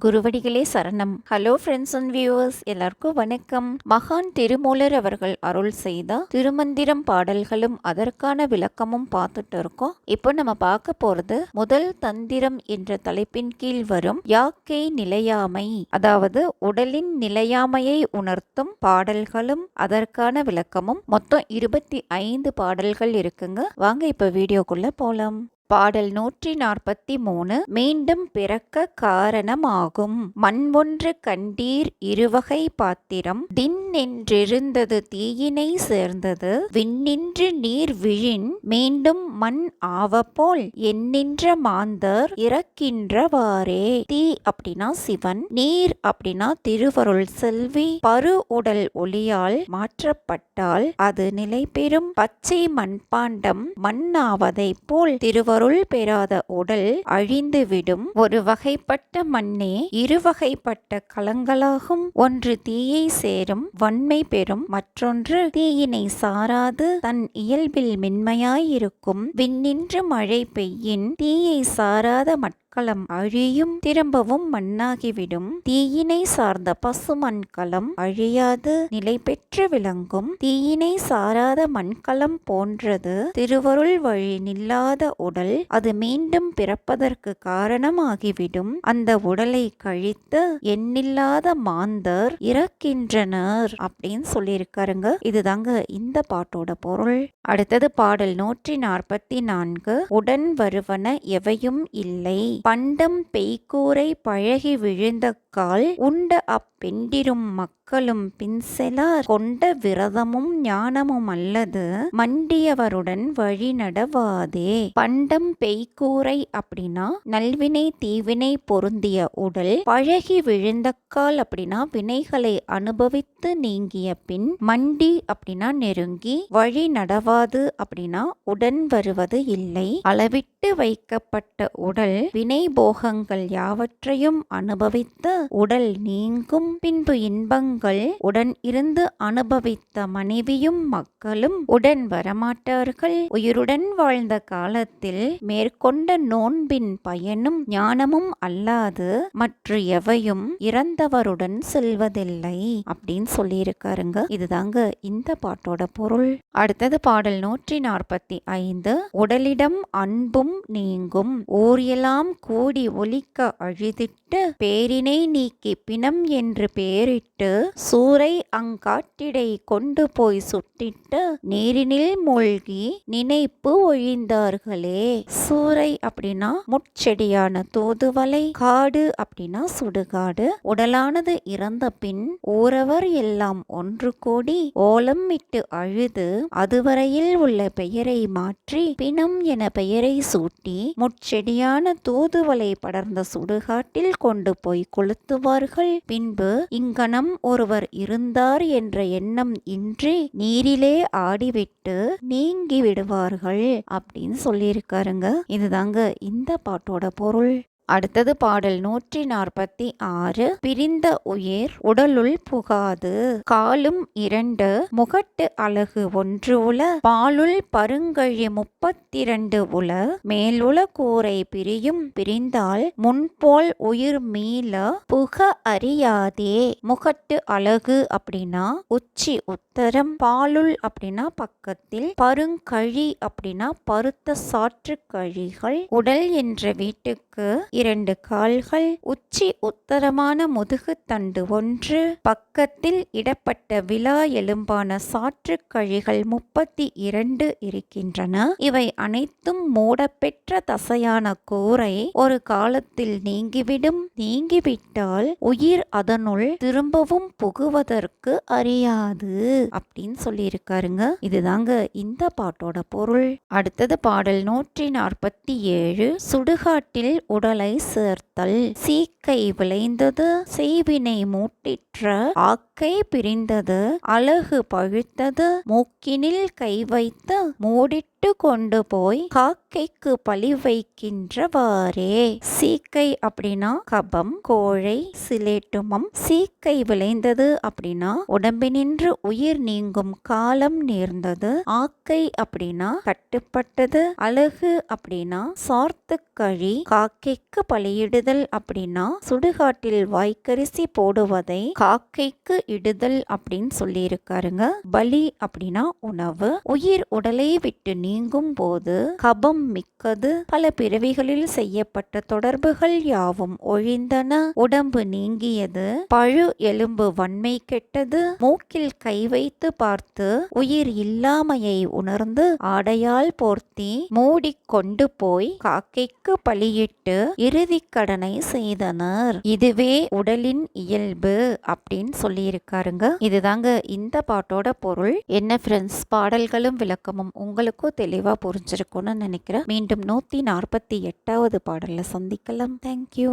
குருவடிகளே சரணம். Hello friends and viewers, எல்லாருக்கும் வணக்கம். மகான் திருமூலர் அவர்கள் அருள் செய்த திருமந்திரம் பாடல்களும் அதற்கான விளக்கமும் பார்த்துட்டு இருக்கோம். இப்போ நம்ம பார்க்க போறது முதல் தந்திரம் என்ற தலைப்பின் கீழ் வரும் யாக்கை நிலையாமை, அதாவது உடலின் நிலையாமையை உணர்த்தும் பாடல்களும் அதற்கான விளக்கமும். மொத்தம் 25 பாடல்கள் இருக்குங்க. வாங்க இப்ப வீடியோக்குள்ள போலாம். பாடல் 143. மீண்டும் பிறக்க காரணமாகும் மண் ஒன்று கண்டீர் இருவகை பாத்திரம் தின்னென்றிருந்தது தீயினை சேர்ந்தது விண்ணின்று நீர் விழின் மீண்டும் மண் ஆவப்போல் எண்ணின்ற மாந்தர் இறக்கின்றவாறே. தீ அப்படின்னா சிவன், நீர் அப்படின்னா திருவருள் செல்வி. பரு உடல் ஒளியால் மாற்றப்பட்டால் அது நிலை பெறும் பச்சை மண்பாண்டம் மண்ணாவதை போல் திருவருள் பெறாத உடல் அழிந்துவிடும். ஒரு வகைப்பட்ட மண்ணே இரு வகைப்பட்ட களங்களாகும். ஒன்று தீயை சேரும் வன்மை பெறும், மற்றொன்று தீயினை சாராது தன் இயல்பில் மென்மையாயிருக்கும். விண்ணின்று மழை பெய்யின் தீயை சாராத மண்கலம் அழியும், திரும்பவும் மண்ணாகிவிடும். தீயினை சார்ந்த பசு மண்கலம் அழியாது நிலை பெற்று விளங்கும். தீயினை சாராத மண்கலம் போன்றது திருவருள் வழி நில்லாத உடல். அது மீண்டும் பிறப்பதற்கு காரணமாகிவிடும். அந்த உடலை கழித்து எண்ணில்லாத மாந்தர் இறக்கின்றனர் அப்படின்னு சொல்லியிருக்காருங்க. இதுதாங்க இந்த பாட்டோட பொருள். அடுத்தது பாடல் 144. உடன் வருவன எவையும் இல்லை பண்டம் பெய்கூரை பழகி விழுந்த கால் உண்ட அப்பெண்டிரும் மக்களும் பின்செலார் கொண்ட விரதமும் ஞானமும் அல்லது மண்டியவருடன் வழி நடவாதே. பண்டம் பெய்கூரை அப்படின்னா நல்வினை தீவினை பொருந்திய உடல். பழகி விழுந்த கால் அப்படின்னா வினைகளை அனுபவித்து நீங்கிய பின். மண்டி அப்படின்னா நெருங்கி. வழி நடவாது அப்படின்னா உடன் வருவது இல்லை. அளவிட்டு வைக்கப்பட்ட உடல் வினை போகங்கள் யாவற்றையும் அனுபவித்து உடல் நீங்கும். பின்பு இன்பங்கள் உடன் இருந்து அனுபவித்த மனைவியும் மக்களும் உடன் வரமாட்டார்கள். உயிருடன் வாழ்ந்த காலத்தில் மேற்கொண்ட நோன்பின் பயனும் ஞானமும் அல்லாது மற்ற எவையும் இறந்தவருடன் செல்வதில்லை அப்படின்னு சொல்லியிருக்காருங்க. இதுதாங்க இந்த பாட்டோட பொருள். அடுத்தது பாடல் 145. உடலிடம் அன்பும் நீங்கும் ஊர் எல்லாம் கூடி ஒலிக்க அழுதிட்டு பேரினை நீக்கி பிணம் என்று பெயரிட்டு சூறை அங்காட்டிடை கொண்டு போய் சுட்டிட்டு நீரினில் மூழ்கி நினைப்பு ஒழிந்தார்களே. சூறை அப்படின்னா முட்செடியான தூதுவளை. காடு அப்படின்னா சுடுகாடு. உடலானது இறந்த பின் ஊரவர் எல்லாம் ஒன்று கூடி ஓலம் இட்டு அழுது அதுவரையில் உள்ள பெயரை மாற்றி பிணம் என பெயரை சூட்டி முட்செடியான தூதுவளை படர்ந்த சுடுகாட்டில் கொண்டு போய் கொளுத்துவார்கள். பின்பு இங்கனம் ஒருவர் இருந்தார் என்ற எண்ணம் இன்றி நீரிலே ஆடிவிட்டு நீங்கி விடுவார்கள் அப்படின்னு சொல்லியிருக்காருங்க. இதுதாங்க இந்த பாட்டோட பொருள். அடுத்தது பாடல் 146. பிரிந்த உயிர் உடலுள் புகாது காலும் இரண்டு முகட்டு அழகு ஒன்று உல பாலுள் பருங்கழி 32 உல மேலுல கூரை பிரியும் பிரிந்தால் முன்போல் உயிர் மீள புக அறியாதே. முகட்டு அழகு அப்படின்னா உச்சி உத்தரம். பாலுள் அப்படின்னா பக்கத்தில். பருங்கழி அப்படின்னா பருத்த சாற்று கழிகள். உடல் என்ற வீட்டுக்கு 2 கால்கள். உச்சி உத்தரமான முதுகு தண்டு ஒன்று. பக்கத்தில் இடப்பட்ட விலா எலும்பான சாற்று கழிகள் 32 இருக்கின்றன. இவை அனைத்தும் மூடப்பெற்ற தசையான கூரை ஒரு காலத்தில் நீங்கிவிடும். நீங்கிவிட்டால் உயிர் அதனுள் திரும்பவும் புகுவதற்கு அறியாது அப்படின்னு சொல்லியிருக்காருங்க. இதுதாங்க இந்த பாட்டோட பொருள். அடுத்தது பாடல் 147. சுடுகாட்டில் உடலை சேர்த்தல் சீக்கை விளைந்தது செய்வினை மூட்டிற்ற ஆக்க காக்கை பிரிந்தது அழகு பழுத்தது மூக்கினில் கை வைத்து மூடிட்டு கொண்டு போய் காக்கைக்கு பழி வைக்கின்றவாறே. சீக்கை அப்படின்னா கபம், கோழை, சிலேட்டுமம். சீக்கை விளைந்தது அப்படின்னா உடம்பினின்று உயிர் நீங்கும் காலம் நேர்ந்தது. ஆக்கை அப்படின்னா கட்டுப்பட்டது. அழகு அப்படின்னா சார்த்து கழி. காக்கைக்கு பலியிடுதல் அப்படின்னா சுடுகாட்டில் வாய்க்கரிசி போடுவதை காக்கைக்கு இடுதல் அப்படின்னு சொல்லி இருக்காருங்க. பலி அப்படின்னா உணவு. உயிர் உடலை விட்டு நீங்கும் போது கபம் மிக்கது. பல பிறவிகளில் செய்யப்பட்ட தொடர்புகள் யாவும் ஒழிந்தன. உடம்பு நீங்கியது. பழு எலும்பு வன்மை கெட்டது. மூக்கில் கை வைத்து பார்த்து உயிர் இல்லாமையை உணர்ந்து ஆடையால் போர்த்தி மூடிக்கொண்டு போய் காக்கைக்கு பலியிட்டு இறுதி கடனை செய்தனர். இதுவே உடலின் இயல்பு அப்படின்னு சொல்லி இருக்காருங்க. இதுதாங்க இந்த பாட்டோட பொருள். என்ன ஃப்ரெண்ட்ஸ், பாடல்களும் விளக்கமும் உங்களுக்கும் தெளிவா புரிஞ்சிருக்கும்னு நினைக்கிறேன். மீண்டும் 148வது பாடல்ல சந்திக்கலாம். தேங்க்யூ.